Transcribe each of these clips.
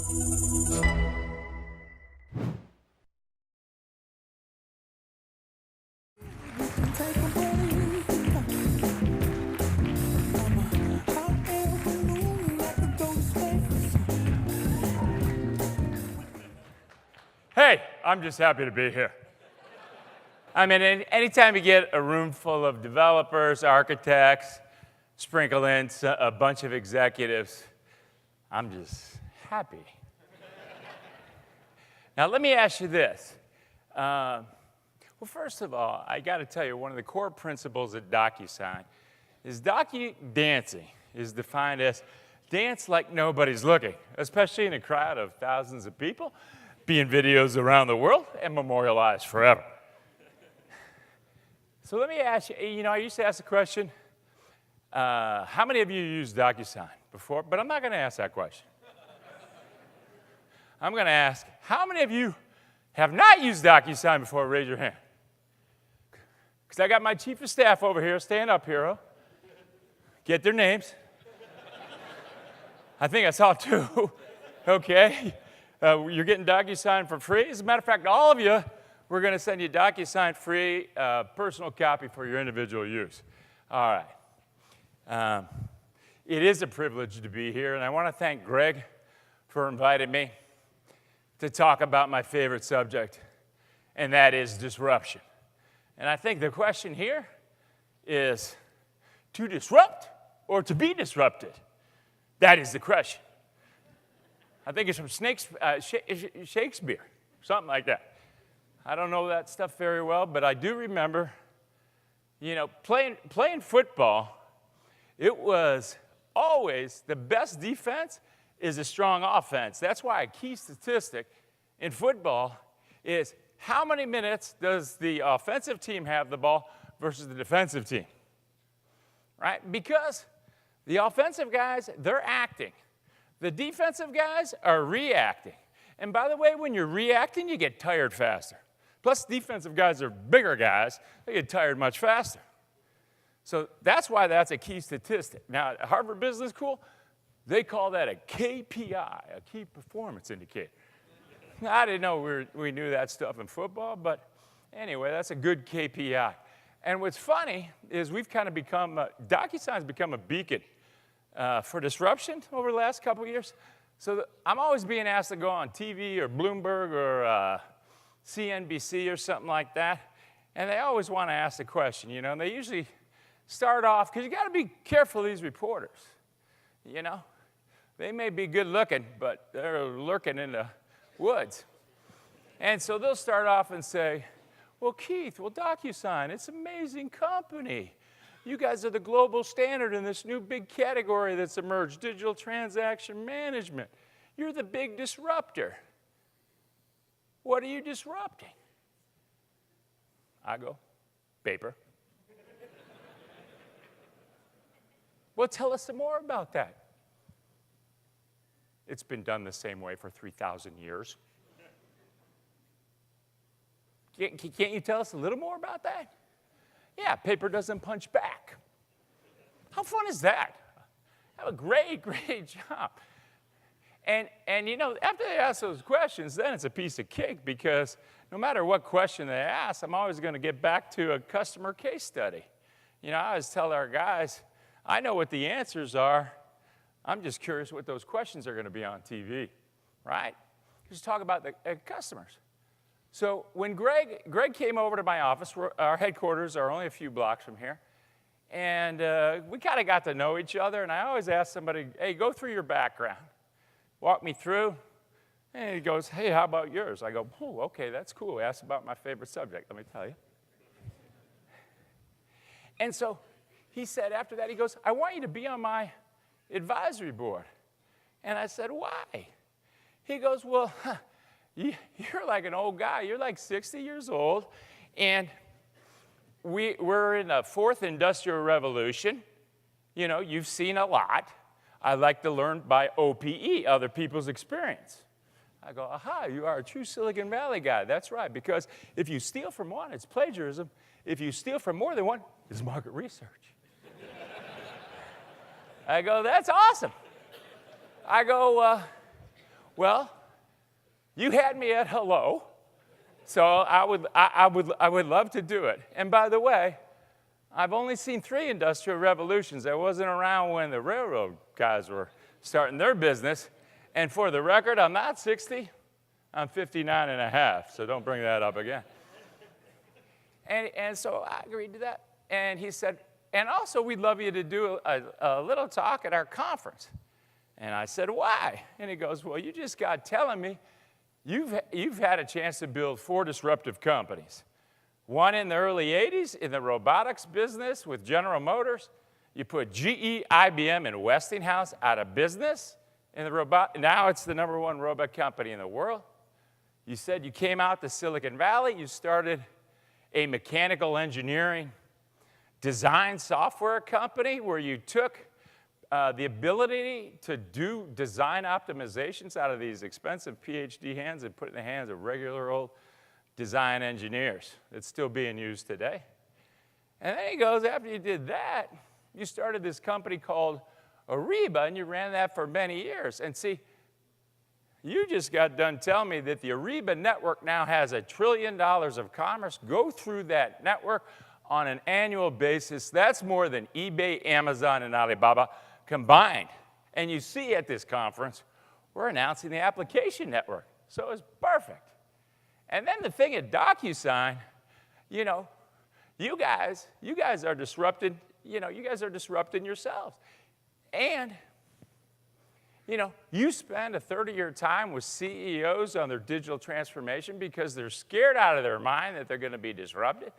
Hey, I'm just happy to be here. I mean, anytime you get a room full of developers, architects, sprinkle in a bunch of executives, I'm just happy. Now, let me ask you this. Well, first of all, I got to tell you, one of the core principles at DocuSign is dancing is defined as dance like nobody's looking, especially in a crowd of thousands of people, being videos around the world and memorialized forever. So let me ask you, I used to ask the question, how many of you used DocuSign before? But I'm not going to ask that question. I'm going to ask, how many of you have not used DocuSign before? Raise your hand. Because I got my chief of staff over here. Stand up, hero. Get their names. I think I saw two. Okay. You're getting DocuSign for free. As a matter of fact, all of you, we're going to send you DocuSign free, personal copy for your individual use. All right. It is a privilege to be here, and I want to thank Greg for inviting me to talk about my favorite subject, and that is disruption. And I think the question here is to disrupt or to be disrupted? That is the question. I think it's from Shakespeare, something like that. I don't know that stuff very well, but I do remember, playing football, it was always the best defense is a strong offense. That's why a key statistic in football is how many minutes does the offensive team have the ball versus the defensive team, right? Because the offensive guys, they're acting. The defensive guys are reacting. And by the way, when you're reacting, you get tired faster. Plus, defensive guys are bigger guys. They get tired much faster. So that's why that's a key statistic. Now, at Harvard Business School, they call that a KPI, a key performance indicator. I didn't know we knew that stuff in football, but anyway, that's a good KPI. And what's funny is we've kind of become, DocuSign's become a beacon for disruption over the last couple of years. So I'm always being asked to go on TV or Bloomberg or CNBC or something like that, and they always want to ask the question, and they usually start off, because you got to be careful of these reporters, They may be good looking, but they're lurking in the woods. And so they'll start off and say, well, Keith, DocuSign, it's an amazing company. You guys are the global standard in this new big category that's emerged, digital transaction management. You're the big disruptor. What are you disrupting? I go, paper. Well, tell us some more about that. It's been done the same way for 3,000 years. Can't you tell us a little more about that? Yeah, paper doesn't punch back. How fun is that? Have a great job. And after they ask those questions, then it's a piece of cake, because no matter what question they ask, I'm always going to get back to a customer case study. I always tell our guys, I know what the answers are. I'm just curious what those questions are going to be on TV, right? Just talk about the customers. So when Greg came over to my office, our headquarters are only a few blocks from here, and we kind of got to know each other, and I always ask somebody, hey, go through your background. Walk me through. And he goes, hey, how about yours? I go, oh, okay, that's cool. He asked about my favorite subject, let me tell you. And so he said after that, he goes, I want you to be on my advisory board. And I said, why? He goes, well, you're like an old guy. You're like 60 years old, and we're in the fourth industrial revolution. You've seen a lot. I like to learn by OPE, other people's experience. I go, aha, you are a true Silicon Valley guy. That's right, because if you steal from one, it's plagiarism. If you steal from more than one, it's market research. I go, that's awesome. I go, Well, you had me at hello, so I would love to do it. And by the way, I've only seen 3 industrial revolutions. I wasn't around when the railroad guys were starting their business. And for the record, I'm not 60, I'm 59 and a half, so don't bring that up again. And so I agreed to that. And he said, and also we'd love you to do a little talk at our conference. And I said, why? And he goes, well, you just got telling me you've had a chance to build 4 disruptive companies. One in the early 80s in the robotics business with General Motors. You put GE, IBM, and Westinghouse out of business in the robot. Now it's the #1 robot company in the world. You said you came out to Silicon Valley. You started a mechanical engineering design software company where you took the ability to do design optimizations out of these expensive PhD hands and put it in the hands of regular old design engineers. It's still being used today. And then he goes, after you did that, you started this company called Ariba, and you ran that for many years. And see, you just got done telling me that the Ariba network now has $1 trillion of commerce go through that network on an annual basis. That's more than eBay, Amazon, and Alibaba combined. And you see at this conference, we're announcing the application network. So it's perfect. And then the thing at DocuSign, you know, you guys are disrupting, you guys are disrupting yourselves. And, you spend a third of your time with CEOs on their digital transformation because they're scared out of their mind that they're going to be disrupted.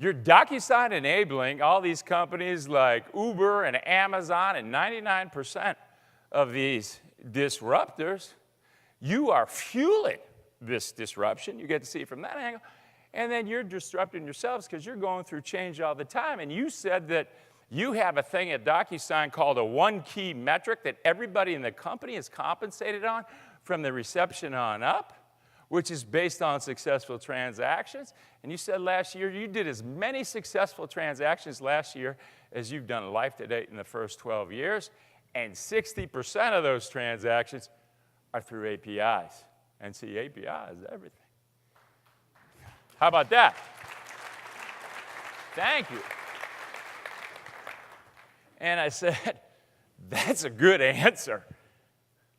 You're DocuSign enabling all these companies like Uber and Amazon and 99% of these disruptors. You are fueling this disruption. You get to see it from that angle. And then you're disrupting yourselves because you're going through change all the time. And you said that you have a thing at DocuSign called a 1 key metric that everybody in the company is compensated on from the reception on up, which is based on successful transactions. And you said last year you did as many successful transactions last year as you've done life to date in the first 12 years. And 60% of those transactions are through APIs. And see, API is everything. How about that? Thank you. And I said, that's a good answer.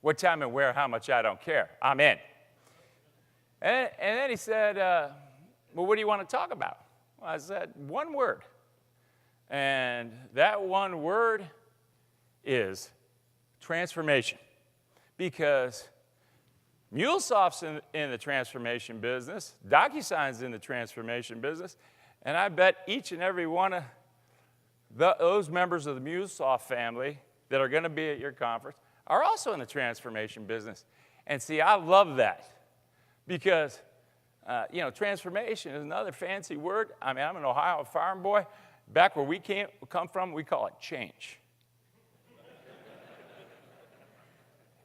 What time and where, how much, I don't care. I'm in. And then he said, well, what do you want to talk about? Well, I said, 1 word. And that 1 word is transformation. Because MuleSoft's in the transformation business, DocuSign's in the transformation business, and I bet each and every one of those members of the MuleSoft family that are going to be at your conference are also in the transformation business. And see, I love that because, transformation is another fancy word. I mean, I'm an Ohio farm boy. Back where we come from, we call it change.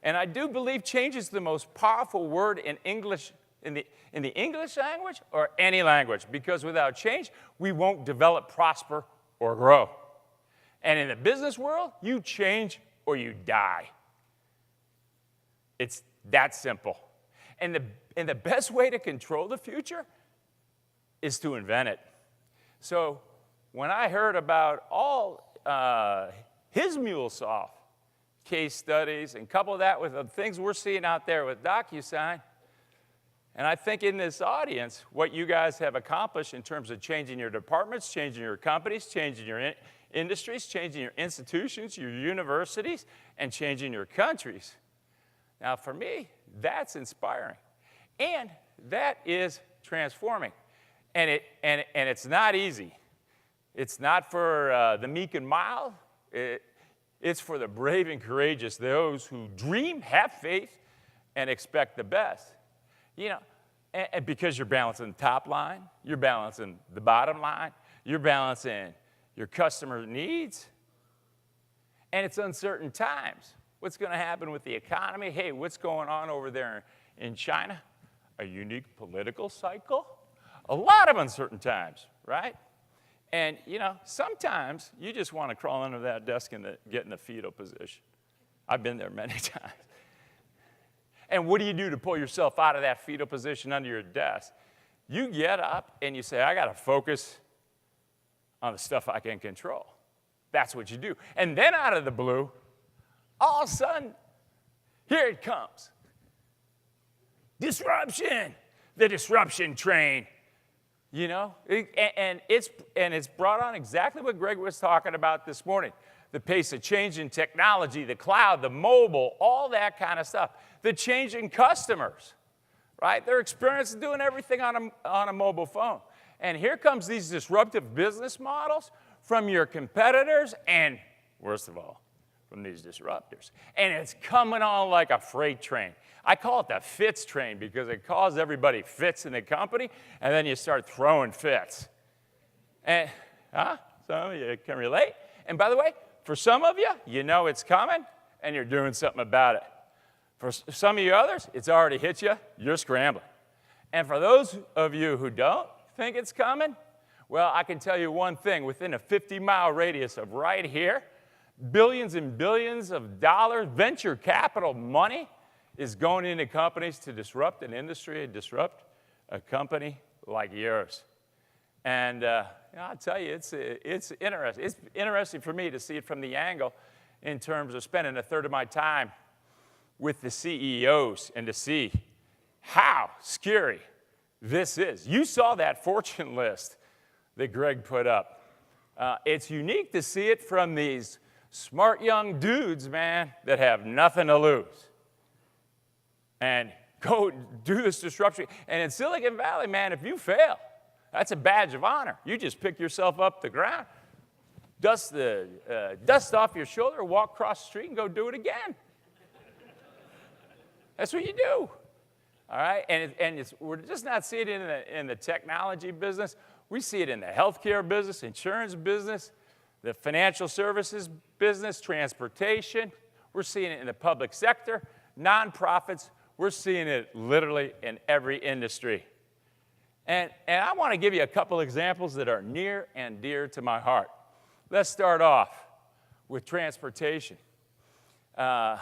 And I do believe change is the most powerful word in English, in the English language or any language, because without change, we won't develop, prosper, or grow. And in the business world, you change or you die. It's that simple. And the best way to control the future is to invent it. So when I heard about all his MuleSoft case studies and couple that with the things we're seeing out there with DocuSign, and I think in this audience, what you guys have accomplished in terms of changing your departments, changing your companies, changing your industries, changing your institutions, your universities, and changing your countries. Now, for me, that's inspiring. And that is transforming. And it's not easy. It's not for the meek and mild. It's for the brave and courageous, those who dream, have faith, and expect the best. And because you're balancing the top line, you're balancing the bottom line, you're balancing your customer needs, and it's uncertain times. What's going to happen with the economy? Hey, what's going on over there in China? A unique political cycle? A lot of uncertain times, right? And, sometimes you just want to crawl under that desk and get in the fetal position. I've been there many times. And what do you do to pull yourself out of that fetal position under your desk? You get up and you say, I got to focus on the stuff I can control. That's what you do. And then out of the blue, all of a sudden, here it comes. Disruption, the disruption train. You know, and it's brought on exactly what Greg was talking about this morning. The pace of change in technology, the cloud, the mobile, all that kind of stuff. The change in customers, right? Their experience of doing everything on a mobile phone. And here comes these disruptive business models from your competitors and, worst of all, from these disruptors. And it's coming on like a freight train. I call it the fits train because it calls everybody fits in the company, and then you start throwing fits. And, some of you can relate. And by the way, for some of you, you know it's coming, and you're doing something about it. For some of you others, it's already hit you, you're scrambling. And for those of you who don't think it's coming, well, I can tell you one thing. Within a 50-mile radius of right here, billions and billions of dollars, venture capital money, is going into companies to disrupt an industry and disrupt a company like yours. And I'll tell you, it's interesting. It's interesting for me to see it from the angle in terms of spending a third of my time with the CEOs and to see how scary this is. You saw that fortune list that Greg put up. It's unique to see it from these smart young dudes, man, that have nothing to lose. And go do this disruption. And in Silicon Valley, man, if you fail, that's a badge of honor. You just pick yourself up the ground, dust off your shoulder, walk across the street, and go do it again. That's what you do. All right? And we're just not seeing it in the technology business. We see it in the healthcare business, insurance business, the financial services business, transportation. We're seeing it in the public sector, nonprofits. We're seeing it literally in every industry. And I want to give you a couple examples that are near and dear to my heart. Let's start off with transportation. I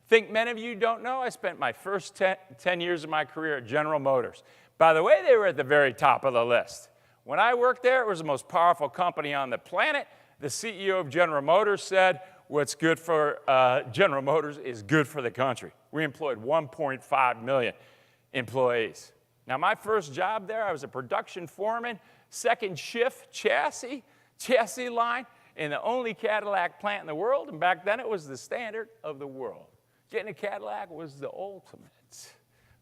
think many of you don't know, I spent my first 10 years of my career at General Motors. By the way, they were at the very top of the list. When I worked there, it was the most powerful company on the planet. The CEO of General Motors said, what's good for General Motors is good for the country. We employed 1.5 million employees. Now, my first job there, I was a production foreman, second shift chassis line in the only Cadillac plant in the world, and back then it was the standard of the world. Getting a Cadillac was the ultimate,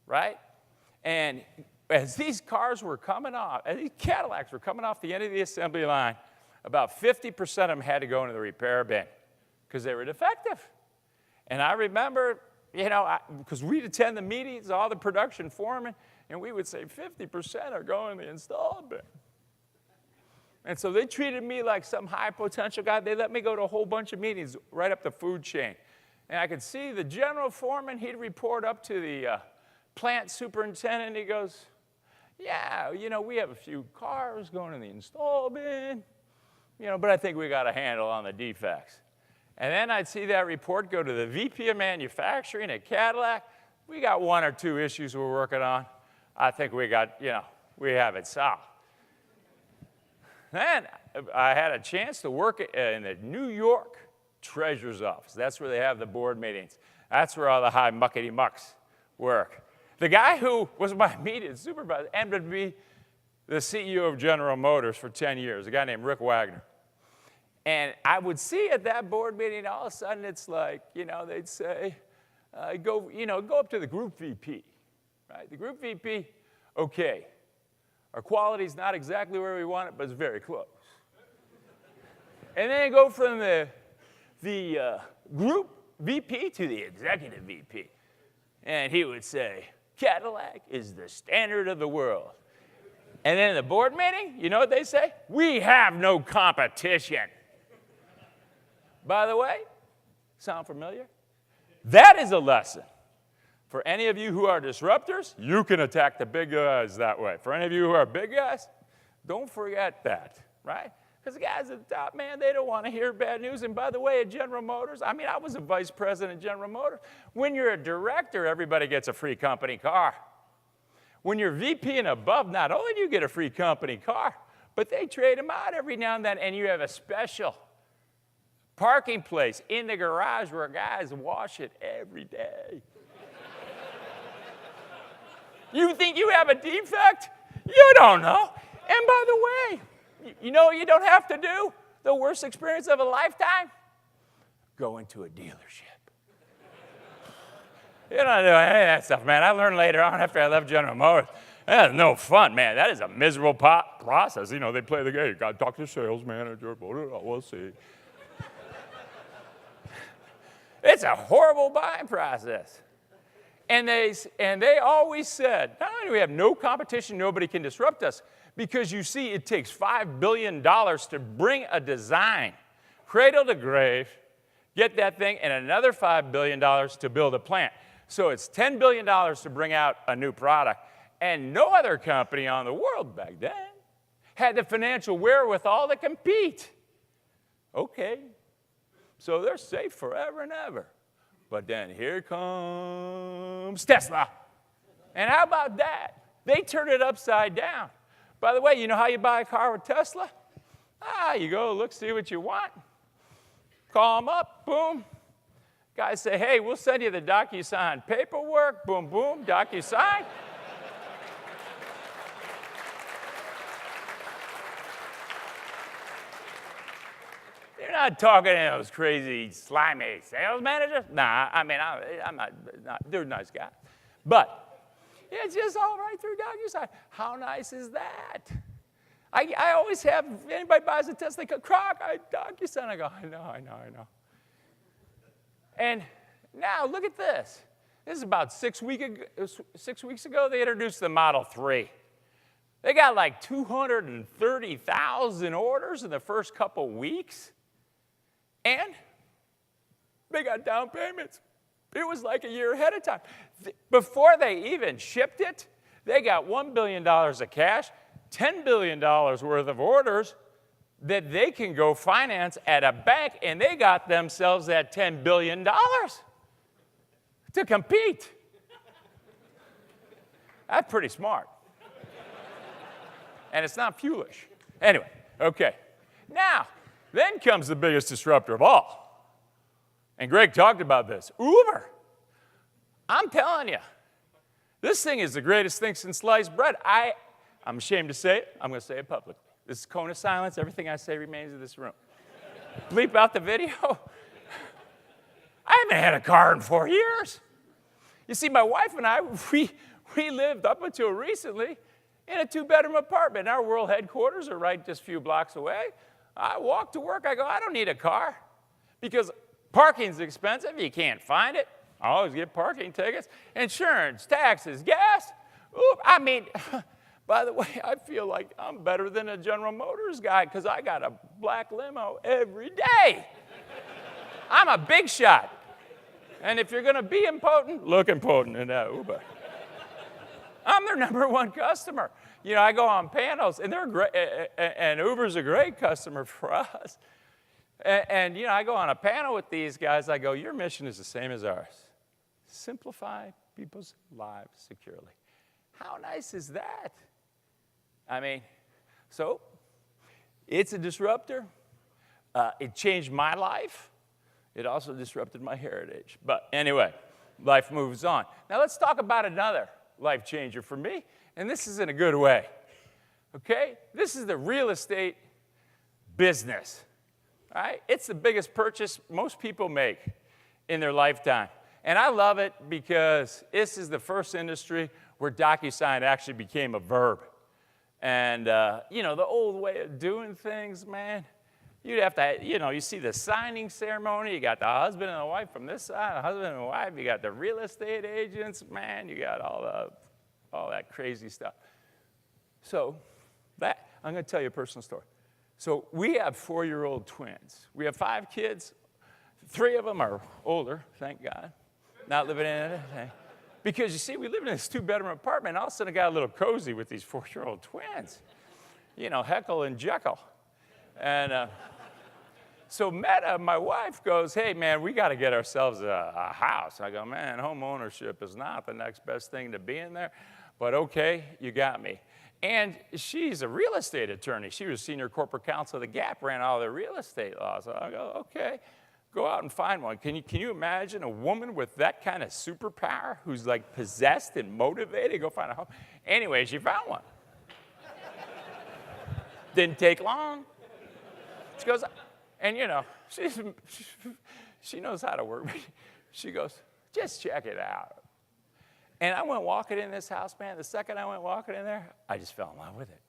right? And as these cars were coming off, as these Cadillacs were coming off the end of the assembly line, about 50% of them had to go into the repair bin because they were defective. And I remember, because we'd attend the meetings, all the production foremen, and we would say 50% are going to the install bin. And so they treated me like some high potential guy. They let me go to a whole bunch of meetings right up the food chain. And I could see the general foreman, he'd report up to the plant superintendent. He goes, yeah, we have a few cars going in the install bin, but I think we got a handle on the defects. And then I'd see that report go to the VP of manufacturing at Cadillac. We got one or two issues we're working on. I think we have it solved. Then I had a chance to work in the New York Treasurer's office. That's where they have the board meetings. That's where all the high muckety-mucks work. The guy who was my immediate supervisor ended up being the CEO of General Motors for 10 years, a guy named Rick Wagner. And I would see at that board meeting, all of a sudden it's like, they'd say, go up to the group VP, right? The group VP, okay, our quality's not exactly where we want it, but it's very close. And then go from the group VP to the executive VP. And he would say, Cadillac is the standard of the world. And then in the board meeting, you know what they say? We have no competition. By the way, sound familiar? That is a lesson. For any of you who are disruptors, you can attack the big guys that way. For any of you who are big guys, don't forget that, right? Because the guys at the top, man, they don't want to hear bad news. And by the way, at General Motors, I mean, I was a vice president at General Motors. When you're a director, everybody gets a free company car. When you're VP and above, not only do you get a free company car, but they trade them out every now and then, and you have a special parking place in the garage where guys wash it every day. You think you have a defect? You don't know. And by the way, you know what you don't have to do? The worst experience of a lifetime? Go into a dealership. You don't do any of that stuff, man. I learned later on after I left General Motors. That's no fun, man. That is a miserable process. You know, they play the game. You got to talk to the sales manager. We'll see. It's a horrible buying process. And they always said, not only do we have no competition, nobody can disrupt us, because you see, it takes $5 billion to bring a design, cradle to grave, get that thing, and another $5 billion to build a plant. So it's $10 billion to bring out a new product. And no other company on the world back then had the financial wherewithal to compete. Okay, so they're safe forever and ever. But then here comes Tesla. And how about that? They turned it upside down. By the way, you know how you buy a car with Tesla? You go, look, see what you want. Call them up, boom. Guys say, hey, we'll send you the DocuSign paperwork. Boom, boom, DocuSign. You're not talking to those crazy, slimy sales managers. Nah, I mean, I'm not, they're nice guys. But it's just all right through DocuSign. How nice is that? I always have, if anybody buys a Tesla, they go, Krach, DocuSign. I go, I know. And now look at this. This is about 6 weeks ago, they introduced the Model 3. They got like 230,000 orders in the first couple weeks. And they got down payments. It was like a year ahead of time. Before they even shipped it, they got $1 billion of cash, $10 billion worth of orders that they can go finance at a bank, and they got themselves that $10 billion to compete. That's pretty smart. And it's not foolish. Anyway, okay. Now, then comes the biggest disruptor of all. And Greg talked about this. Uber. I'm telling you, this thing is the greatest thing since sliced bread. I'm ashamed to say it. I'm going to say it publicly. This is cone of silence. Everything I say remains in this room. Bleep out the video. I haven't had a car in 4 years. You see, my wife and I, we lived up until recently in a 2-bedroom apartment. Our world headquarters are right just a few blocks away. I walk to work. I go, I don't need a car because parking's expensive. You can't find it. I always get parking tickets, insurance, taxes, gas. Oop, I mean, by the way, I feel like I'm better than a General Motors guy because I got a black limo every day. I'm a big shot. And if you're going to be impotent, look impotent in that Uber. I'm their #1 customer. You know, I go on panels, and they're great, and Uber's a great customer for us. And you know, I go on a panel with these guys. I go, your mission is the same as ours. Simplify people's lives securely. How nice is that? I mean, so it's a disruptor. It changed my life. It also disrupted my heritage. But anyway, life moves on. Now let's talk about another life changer for me. And this is in a good way, okay? This is the real estate business, all right? It's the biggest purchase most people make in their lifetime. And I love it because this is the first industry where DocuSign actually became a verb. And, you know, the old way of doing things, man, you'd have to, you know, you see the signing ceremony, you got the husband and the wife from this side, the husband and the wife, you got the real estate agents, man, you got all that crazy stuff. So I'm going to tell you a personal story. So we have 4-year-old twins. We have 5 kids. 3 of them are older, thank God, not living in it. Because you see, we live in this 2-bedroom apartment, and all of a sudden it got a little cozy with these 4-year-old twins. You know, Heckle and Jekyll. And so Meta, my wife, goes, hey, man, we got to get ourselves a house. I go, man, home ownership is not the next best thing to be in there. But okay, you got me. And she's a real estate attorney. She was senior corporate counsel of the Gap, ran all the real estate laws. So I go, okay, go out and find one. Can you imagine a woman with that kind of superpower who's like possessed and motivated? Go find a home. Anyway, she found one. Didn't take long. She goes, and you know, she knows how to work. She goes, just check it out. And I went walking in this house, man. The second I went walking in there, I just fell in love with it.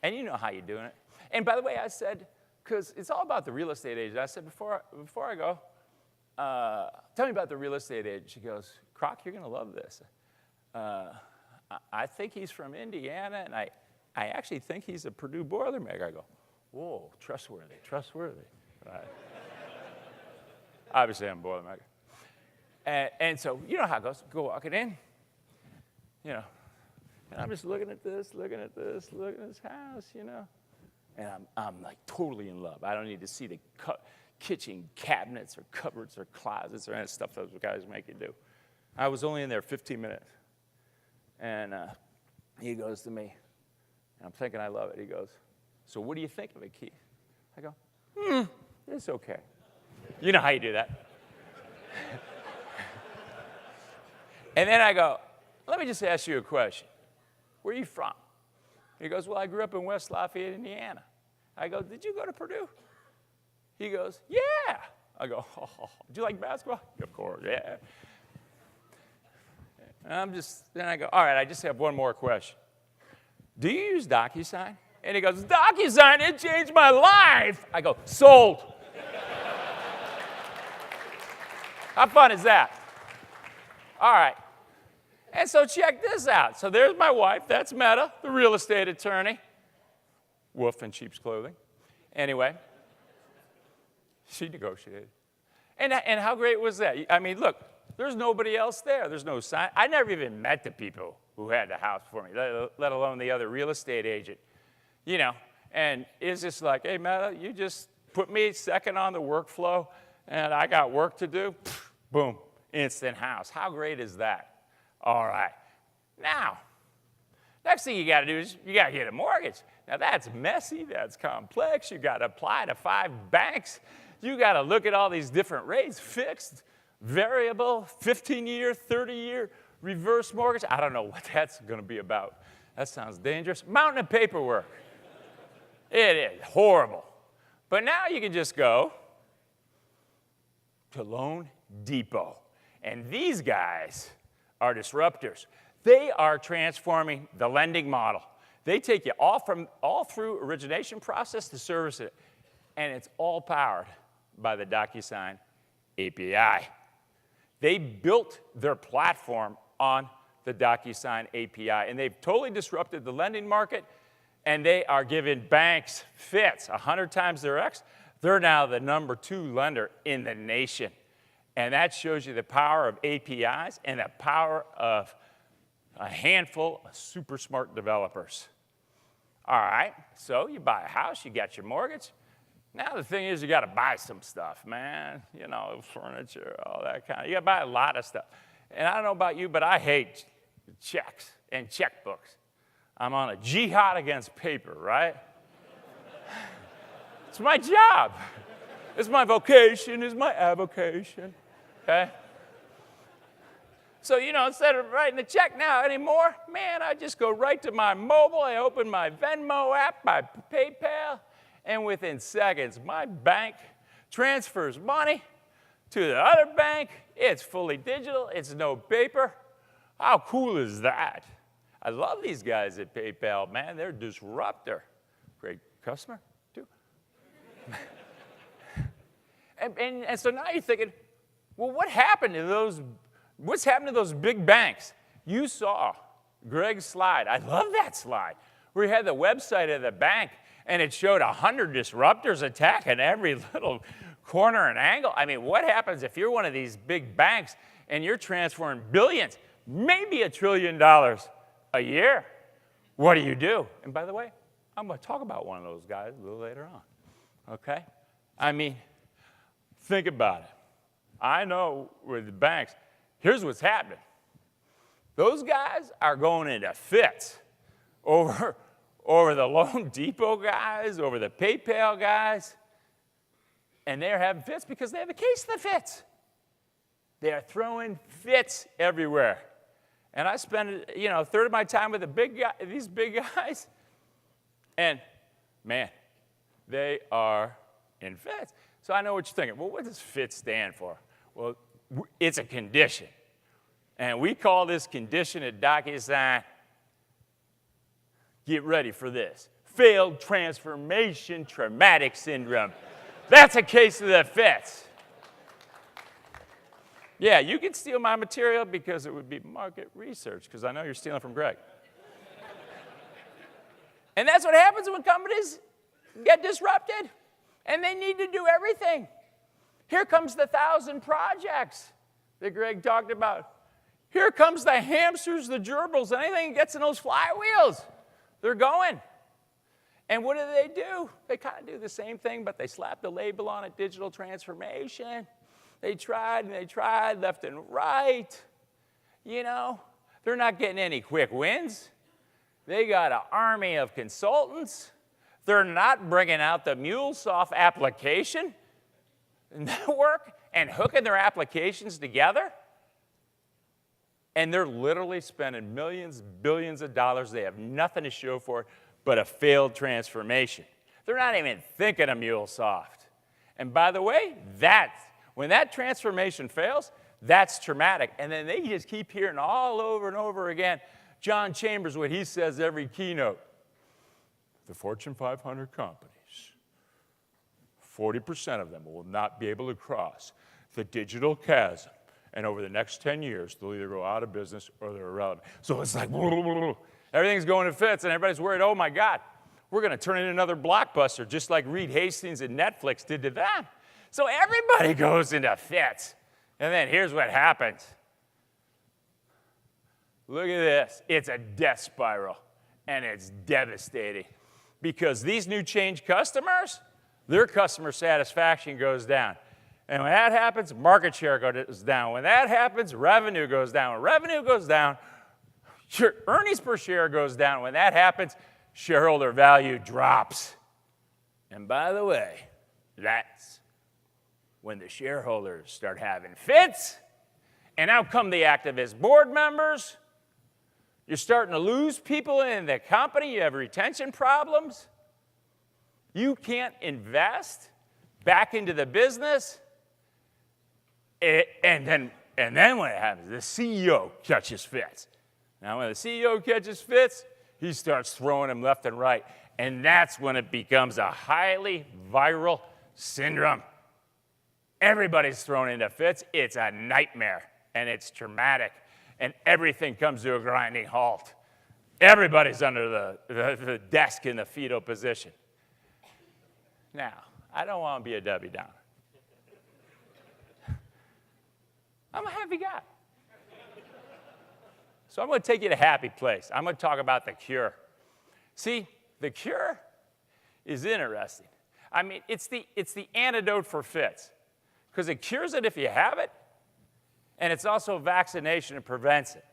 And you know how you're doing it. And by the way, I said, because it's all about the real estate agent. I said, before I go, tell me about the real estate agent. She goes, Krach, you're going to love this. I think he's from Indiana, and I actually think he's a Purdue Boilermaker. I go, whoa, trustworthy. Right. Obviously, I'm a Boilermaker. And so, you know how it goes. Go walking in. You know, and I'm just looking at this house, you know. And I'm like totally in love. I don't need to see the kitchen cabinets or cupboards or closets or any stuff those guys make you do. I was only in there 15 minutes. And he goes to me, and I'm thinking I love it. He goes, so what do you think of it, Keith? I go, it's okay. You know how you do that. And then I go, let me just ask you a question. Where are you from? He goes, well, I grew up in West Lafayette, Indiana. I go, did you go to Purdue? He goes, yeah. I go, oh, do you like basketball? Of course, yeah. And then I go, all right, I just have one more question. Do you use DocuSign? And he goes, DocuSign, it changed my life. I go, sold. How fun is that? All right. And so check this out. So there's my wife. That's Meta, the real estate attorney. Wolf in sheep's clothing. Anyway, she negotiated. And how great was that? I mean, look, there's nobody else there. There's no sign. I never even met the people who had the house for me, let alone the other real estate agent. You know, and it's just like, hey, Meta, you just put me second on the workflow, and I got work to do. Boom, instant house. How great is that? All right. Now, next thing you got to do is you got to get a mortgage. Now, that's messy. That's complex. You got to apply to 5 banks. You got to look at all these different rates, fixed, variable, 15-year, 30-year, reverse mortgage. I don't know what that's going to be about. That sounds dangerous. Mountain of paperwork. It is horrible. But now you can just go to Loan Depot. And these guys are disruptors. They are transforming the lending model. They take you all through origination process to service it, and it's all powered by the DocuSign API. They built their platform on the DocuSign API, and they've totally disrupted the lending market, and they are giving banks fits 100 times their X. They're now the #2 lender in the nation. And that shows you the power of APIs and the power of a handful of super smart developers. All right, so you buy a house, you got your mortgage. Now the thing is you got to buy some stuff, man. You know, furniture, all that kind of. You got to buy a lot of stuff. And I don't know about you, but I hate checks and checkbooks. I'm on a jihad against paper, right? It's my job. It's my vocation, it's my avocation. Okay? So, you know, instead of writing the check now anymore, man, I just go right to my mobile, I open my Venmo app, my PayPal, and within seconds, my bank transfers money to the other bank. It's fully digital, it's no paper. How cool is that? I love these guys at PayPal, man. They're a disruptor. Great customer, too. And so now you're thinking, well, what's happened to those big banks? You saw Greg's slide. I love that slide, where he had the website of the bank, and it showed 100 disruptors attacking every little corner and angle. I mean, what happens if you're one of these big banks and you're transferring billions, maybe $1 trillion a year? What do you do? And by the way, I'm going to talk about one of those guys a little later on. okay? I mean, think about it. I know with the banks, here's what's happening. Those guys are going into fits over the Loan Depot guys, over the PayPal guys, and they're having fits because they have a case of the fits. They are throwing fits everywhere. And I spend, a third of my time with these big guys, and man, they are in fits. So I know what you're thinking. Well, what does FIT stand for? Well, it's a condition. And we call this condition at DocuSign, get ready for this, failed transformation traumatic syndrome. That's a case of the fits. Yeah, you can steal my material because it would be market research, because I know you're stealing from Greg. And that's what happens when companies get disrupted, and they need to do everything. Here comes the 1,000 projects that Greg talked about. Here comes the hamsters, the gerbils, anything that gets in those flywheels. They're going. And what do? They kind of do the same thing, but they slap the label on it, digital transformation. They tried and they tried left and right. They're not getting any quick wins. They got an army of consultants. They're not bringing out the MuleSoft application network and hooking their applications together. And they're literally spending millions, billions of dollars. They have nothing to show for it but a failed transformation. They're not even thinking of MuleSoft. And by the way, when that transformation fails, that's traumatic. And then they just keep hearing all over and over again, John Chambers, what he says every keynote. The Fortune 500 companies, 40% of them will not be able to cross the digital chasm. And over the next 10 years, they'll either go out of business or they're irrelevant. So it's like, everything's going to fits, and everybody's worried, oh my God, we're going to turn into another blockbuster, just like Reed Hastings and Netflix did to them. So everybody goes into fits. And then here's what happens. Look at this. It's a death spiral, and it's devastating. Because these new change customers, their customer satisfaction goes down. And when that happens, market share goes down. When that happens, revenue goes down. When revenue goes down, your earnings per share goes down. When that happens, shareholder value drops. And by the way, that's when the shareholders start having fits, and out come the activist board members. You're starting to lose people in the company. You have retention problems. You can't invest back into the business. And then what happens? The CEO catches fits. Now, when the CEO catches fits, he starts throwing them left and right. And that's when it becomes a highly viral syndrome. Everybody's thrown into fits. It's a nightmare, and it's traumatic. And everything comes to a grinding halt. Everybody's under the desk in the fetal position. Now, I don't want to be a Debbie Downer. I'm a happy guy. So I'm going to take you to a happy place. I'm going to talk about the cure. See, the cure is interesting. I mean, it's the antidote for fits, because it cures it if you have it, and it's also vaccination and prevents it.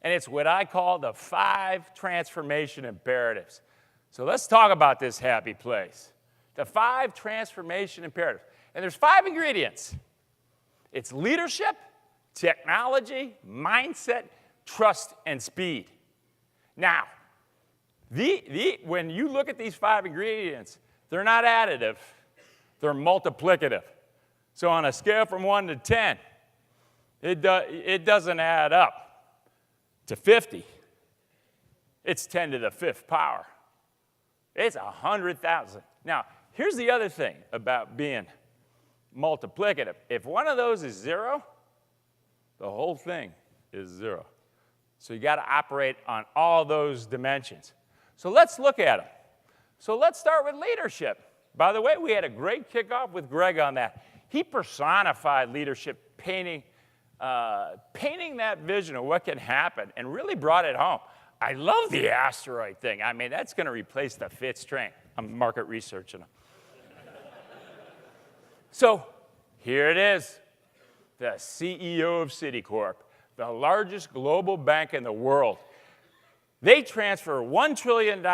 And it's what I call the 5 transformation imperatives. So let's talk about this happy place. The 5 transformation imperatives. And there's 5 ingredients. It's leadership, technology, mindset, trust, and speed. Now, when you look at these 5 ingredients, they're not additive, they're multiplicative. So on a scale from 1 to 10, it doesn't add up to 50. It's 10 to the 5th power. It's 100,000. Now, here's the other thing about being multiplicative. If one of those is 0, the whole thing is 0. So you got to operate on all those dimensions. So let's look at them. So let's start with leadership. By the way, we had a great kickoff with Greg on that. He personified leadership, painting that vision of what can happen, and really brought it home. I love the asteroid thing. I mean, that's going to replace the FITS train. I'm market researching them. So here it is, the CEO of Citicorp, the largest global bank in the world. They transfer $1 trillion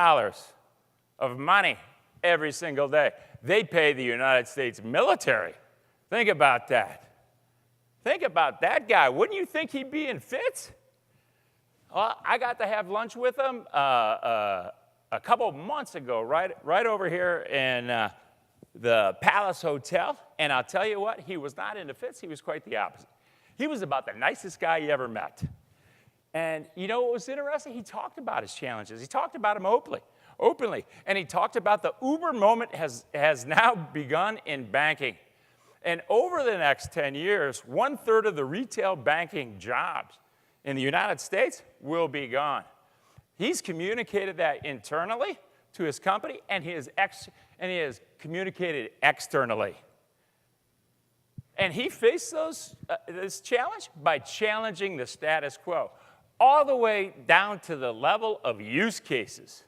of money every single day. They pay the United States military. Think about that. Think about that guy. Wouldn't you think he'd be in fits? Well, I got to have lunch with him a couple months ago, right over here in the Palace Hotel. And I'll tell you what, he was not into fits. He was quite the opposite. He was about the nicest guy you ever met. And you know what was interesting? He talked about his challenges. He talked about them openly. And he talked about the Uber moment has now begun in banking. And over the next 10 years, 1/3 of the retail banking jobs in the United States will be gone. He's communicated that internally to his company, and he has communicated externally. And he faced this challenge by challenging the status quo, all the way down to the level of use cases.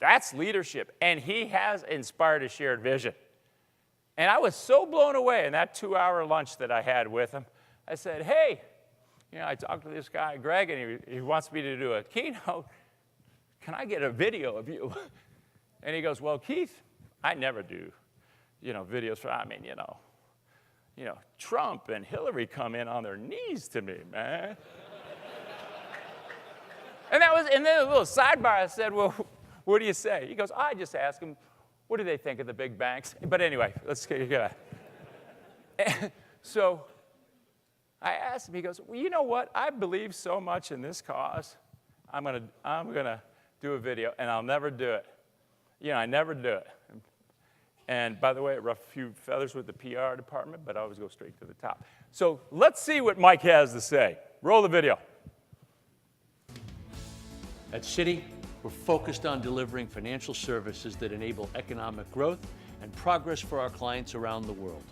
That's leadership, and he has inspired a shared vision. And I was so blown away in that 2-hour lunch that I had with him. I said, hey, I talked to this guy, Greg, and he wants me to do a keynote. Can I get a video of you? And he goes, well, Keith, I never do, videos for, Trump and Hillary come in on their knees to me, man. And then a little sidebar, I said, well, what do you say? He goes, I just ask them, what do they think of the big banks? But anyway, let's get it. So I asked him, he goes, well, you know what? I believe so much in this cause, I'm gonna do a video, and I'll never do it. I never do it. And by the way, I ruffle a few feathers with the PR department, but I always go straight to the top. So let's see what Mike has to say. Roll the video. At Citi, we're focused on delivering financial services that enable economic growth and progress for our clients around the world.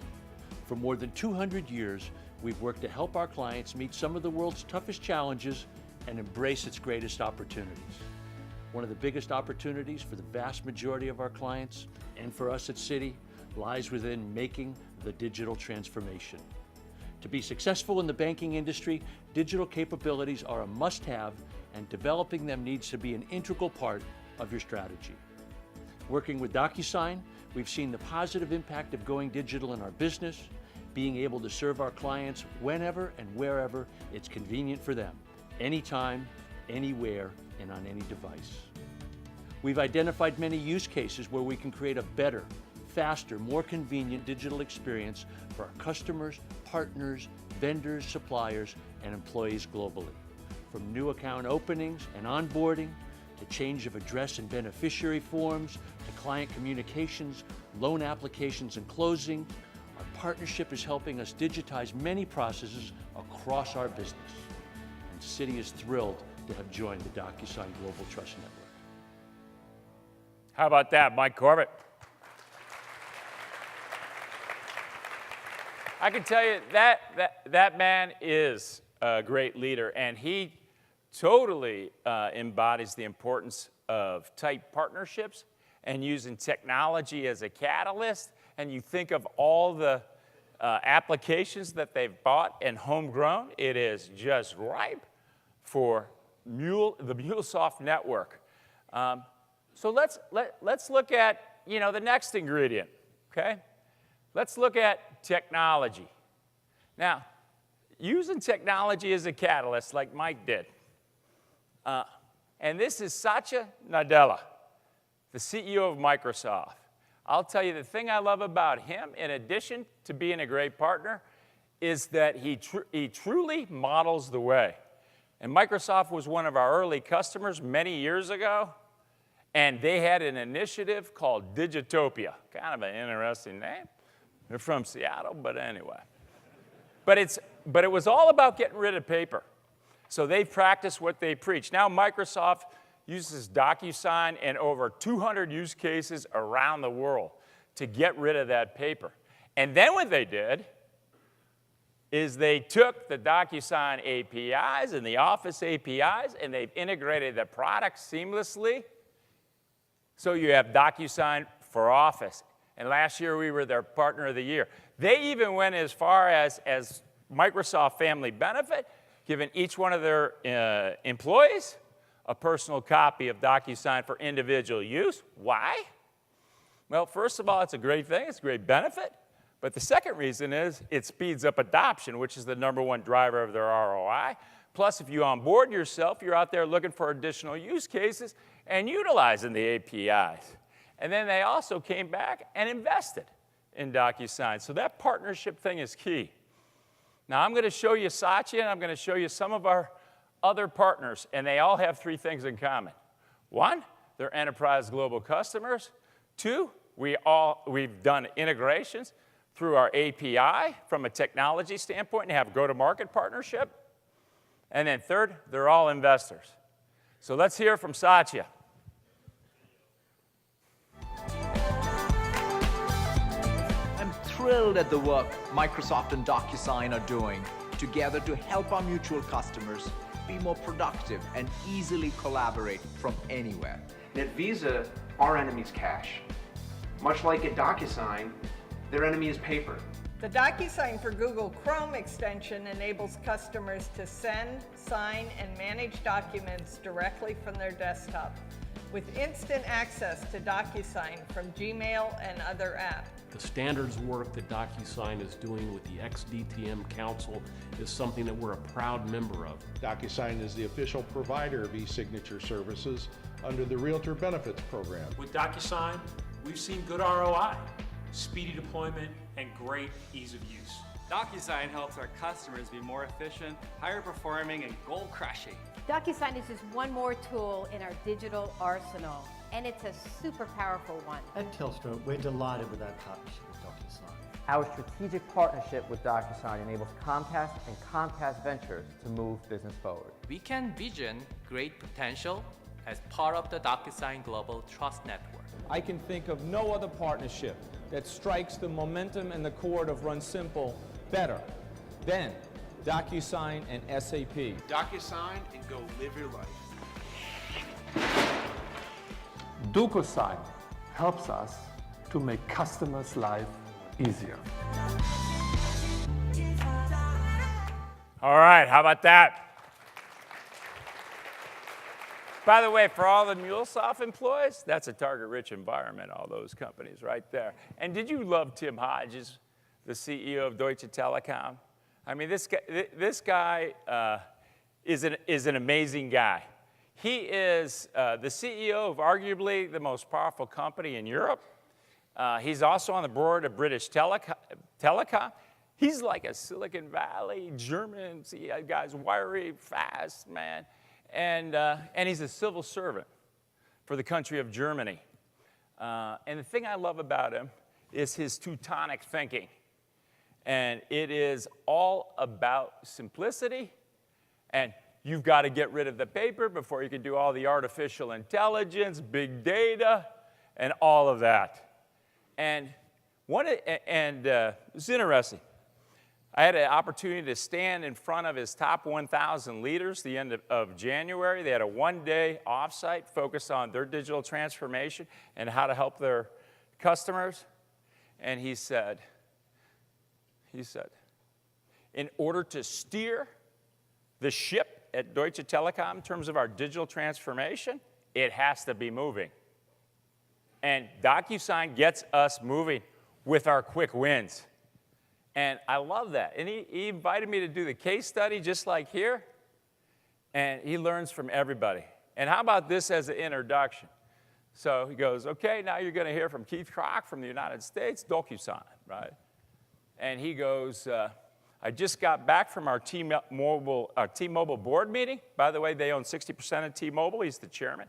For more than 200 years, we've worked to help our clients meet some of the world's toughest challenges and embrace its greatest opportunities. One of the biggest opportunities for the vast majority of our clients and for us at Citi lies within making the digital transformation. To be successful in the banking industry, digital capabilities are a must-have, and developing them needs to be an integral part of your strategy. Working with DocuSign, we've seen the positive impact of going digital in our business, being able to serve our clients whenever and wherever it's convenient for them, anytime, anywhere, and on any device. We've identified many use cases where we can create a better, faster, more convenient digital experience for our customers, partners, vendors, suppliers, and employees globally. From new account openings and onboarding, to change of address and beneficiary forms, to client communications, loan applications and closing, our partnership is helping us digitize many processes across our business. And Citi is thrilled to have joined the DocuSign Global Trust Network. How about that, Mike Corbett? I can tell you that man is a great leader, and he totally embodies the importance of tight partnerships and using technology as a catalyst. And you think of all the applications that they've bought and homegrown, it is just ripe for the MuleSoft network. So let's look at the next ingredient, okay? Let's look at technology. Now, using technology as a catalyst like Mike did. And this is Satya Nadella, the CEO of Microsoft. I'll tell you the thing I love about him, in addition to being a great partner, is that he truly models the way. And Microsoft was one of our early customers many years ago, and they had an initiative called Digitopia. Kind of an interesting name. They're from Seattle, but anyway. But it was all about getting rid of paper. So they practice what they preach. Now Microsoft uses DocuSign in over 200 use cases around the world to get rid of that paper. And then what they did is they took the DocuSign APIs and the Office APIs, and they've integrated the products seamlessly. So you have DocuSign for Office, And last year, we were their partner of the year. They even went as far as Microsoft Family Benefit, giving each one of their employees a personal copy of DocuSign for individual use. Why? Well, first of all, it's a great thing. It's a great benefit. But the second reason is it speeds up adoption, which is the #1 driver of their ROI. Plus, if you onboard yourself, you're out there looking for additional use cases and utilizing the APIs. And then they also came back and invested in DocuSign. So that partnership thing is key. Now, I'm going to show you Satya, and I'm going to show you some of our other partners, and they all have 3 things in common. 1, they're enterprise global customers. 2, we've done integrations through our API from a technology standpoint and have go-to-market partnership. And then 3rd, they're all investors. So let's hear from Satya. I'm thrilled at the work Microsoft and DocuSign are doing together to help our mutual customers be more productive and easily collaborate from anywhere. At Visa, our enemy is cash. Much like at DocuSign, their enemy is paper. The DocuSign for Google Chrome extension enables customers to send, sign, and manage documents directly from their desktop with instant access to DocuSign from Gmail and other apps. The standards work that DocuSign is doing with the XDTM Council is something that we're a proud member of. DocuSign is the official provider of e-signature services under the Realtor Benefits Program. With DocuSign, we've seen good ROI, speedy deployment, and great ease of use. DocuSign helps our customers be more efficient, higher performing, and goal crushing. DocuSign is just one more tool in our digital arsenal, and it's a super powerful one. At Telstra, we're delighted with our partnership with DocuSign. Our strategic partnership with DocuSign enables Comcast and Comcast Ventures to move business forward. We can vision great potential as part of the DocuSign Global Trust Network. I can think of no other partnership that strikes the momentum and the chord of Run Simple better than DocuSign and SAP. DocuSign and go live your life. DocuSign helps us to make customers' life easier. All right, how about that? By the way, for all the MuleSoft employees, that's a target-rich environment, all those companies right there. And did you love Tim Hodges, the CEO of Deutsche Telekom? I mean, this guy is an amazing guy. He is the CEO of arguably the most powerful company in Europe. He's also on the board of British Telecom. He's like a Silicon Valley German CEO guy's wiry, fast man. And he's a civil servant for the country of Germany. And the thing I love about him is his Teutonic thinking. And it is all about simplicity. And you've got to get rid of the paper before you can do all the artificial intelligence, big data, and all of that. And it's interesting. I had an opportunity to stand in front of his top 1,000 leaders the end of January. They had a one-day offsite focused on their digital transformation and how to help their customers. And he said, in order to steer the ship at Deutsche Telekom in terms of our digital transformation, it has to be moving. And DocuSign gets us moving with our quick wins. And I love that. And he invited me to do the case study just like here. And he learns from everybody. And how about this as an introduction? So he goes, okay, now you're going to hear from Keith Krach from the United States, DocuSign, right? And he goes, I just got back from our T-Mobile board meeting. By the way, they own 60% of T-Mobile. He's the chairman.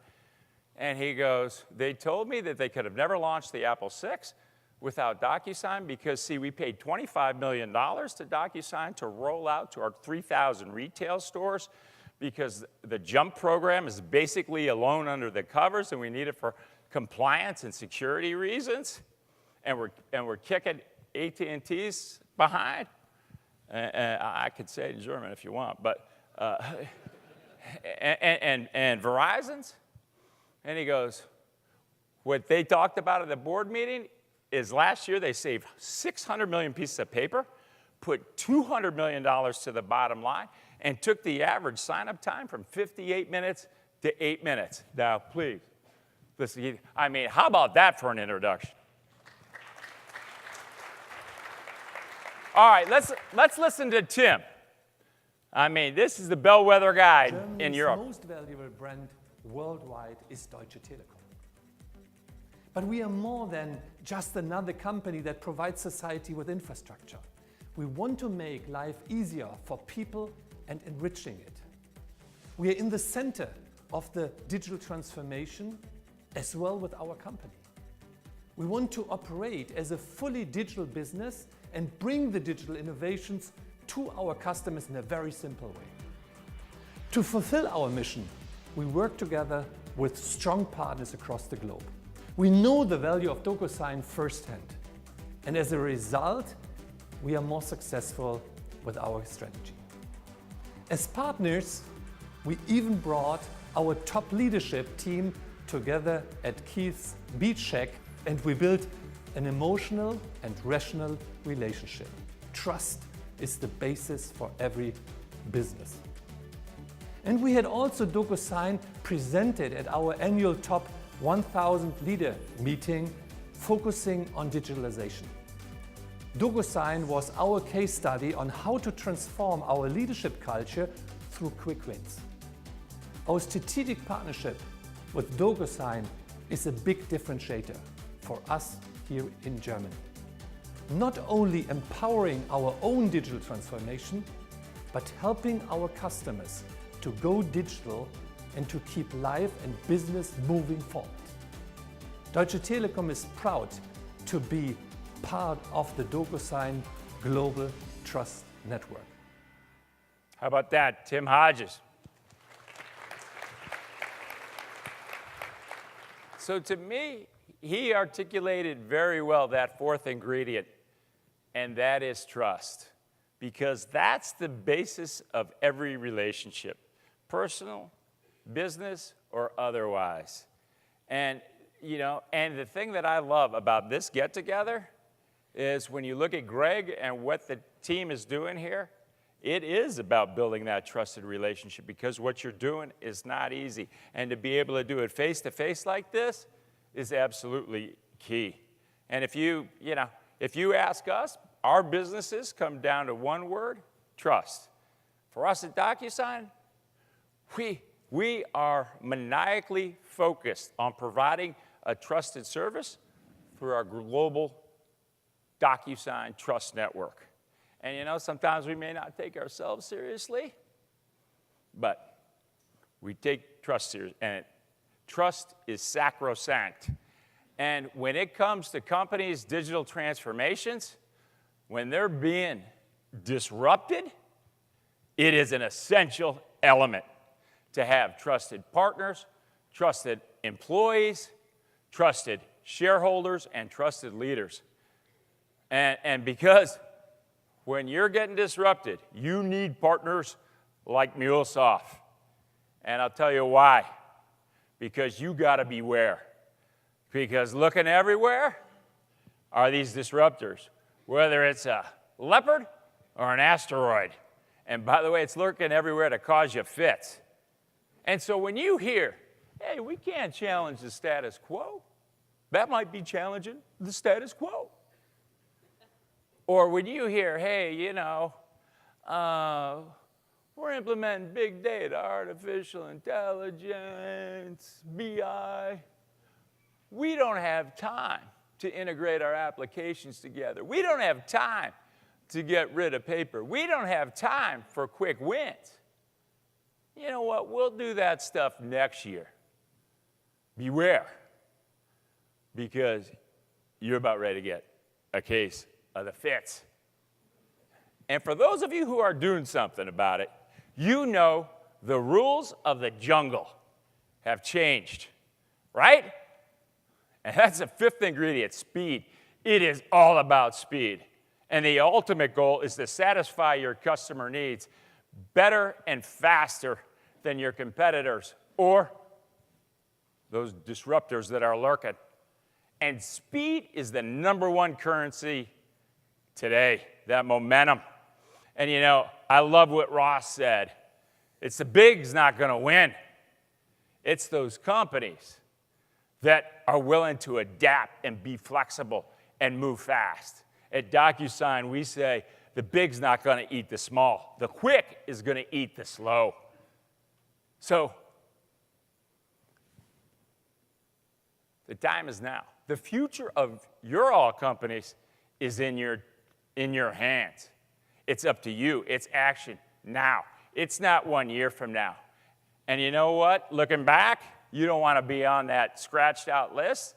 And he goes, they told me that they could have never launched the Apple VI without DocuSign because, see, we paid $25 million to DocuSign to roll out to our 3,000 retail stores because the JUMP program is basically a loan under the covers and we need it for compliance and security reasons. And we're kicking AT&T's behind. I could say it in German if you want, but and Verizon's. And he goes, what they talked about at the board meeting is last year they saved 600 million pieces of paper, put $200 million to the bottom line, and took the average sign-up time from 58 minutes to 8 minutes. Now, please, listen, I mean, how about that for an introduction? All right, let's listen to Tim. I mean, this is the bellwether guy in Europe. Germany's most valuable brand worldwide is Deutsche Telekom. But we are more than just another company that provides society with infrastructure. We want to make life easier for people and enriching it. We are in the center of the digital transformation as well with our company. We want to operate as a fully digital business and bring the digital innovations to our customers in a very simple way. To fulfill our mission, we work together with strong partners across the globe. We know the value of DocuSign firsthand, and as a result, we are more successful with our strategy. As partners, we even brought our top leadership team together at Keith's Beach Shack, and we built an emotional and rational relationship. Trust is the basis for every business. And we had also DocuSign presented at our annual Top 1000 Leader meeting, focusing on digitalization. DocuSign was our case study on how to transform our leadership culture through quick wins. Our strategic partnership with DocuSign is a big differentiator for us here in Germany. Not only empowering our own digital transformation, but helping our customers to go digital and to keep life and business moving forward. Deutsche Telekom is proud to be part of the DocuSign Global Trust Network. How about that, Tim Hodges? So to me, he articulated very well that fourth ingredient, and that is trust, because that's the basis of every relationship, personal, business, or otherwise. And, you know, and the thing that I love about this get-together is when you look at Greg and what the team is doing here, it is about building that trusted relationship, because what you're doing is not easy. And to be able to do it face-to-face like this is absolutely key. And if you ask us, our businesses come down to one word: trust. For us at DocuSign, we are maniacally focused on providing a trusted service through our global DocuSign Trust Network. And you know, sometimes we may not take ourselves seriously, but we take trust seriously, and trust is sacrosanct. And when it comes to companies' digital transformations, when they're being disrupted, it is an essential element to have trusted partners, trusted employees, trusted shareholders, and trusted leaders. And because when you're getting disrupted, you need partners like MuleSoft. And I'll tell you why. Because you got to beware. Because looking everywhere are these disruptors, whether it's a leopard or an asteroid. And by the way, it's lurking everywhere to cause you fits. And so when you hear, hey, we can't challenge the status quo, that might be challenging the status quo. Or when you hear, hey, you know, we're implementing big data, artificial intelligence, BI. We don't have time to integrate our applications together. We don't have time to get rid of paper. We don't have time for quick wins. You know what? We'll do that stuff next year. Beware, because you're about ready to get a case of the fits. And for those of you who are doing something about it, you know the rules of the jungle have changed, right? And that's the fifth ingredient, speed. It is all about speed. And the ultimate goal is to satisfy your customer needs better and faster than your competitors or those disruptors that are lurking. And speed is the #1 currency today, that momentum. And you know, I love what Ross said. It's the bigs not going to win. It's those companies that are willing to adapt and be flexible and move fast. At DocuSign, we say the big's not going to eat the small. The quick is going to eat the slow. So the time is now. The future of your all companies is in your hands. It's up to you. It's action now. It's not 1 year from now. And you know what? Looking back, you don't want to be on that scratched out list.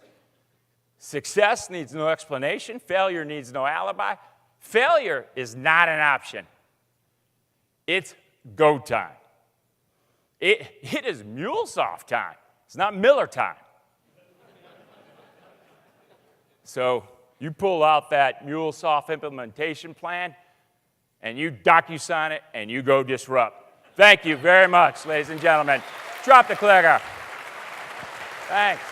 Success needs no explanation. Failure needs no alibi. Failure is not an option. It's go time. It is MuleSoft time. It's not Miller time. So you pull out that MuleSoft implementation plan, and you DocuSign it, and you go disrupt. Thank you very much, ladies and gentlemen. Drop the clicker. Thanks.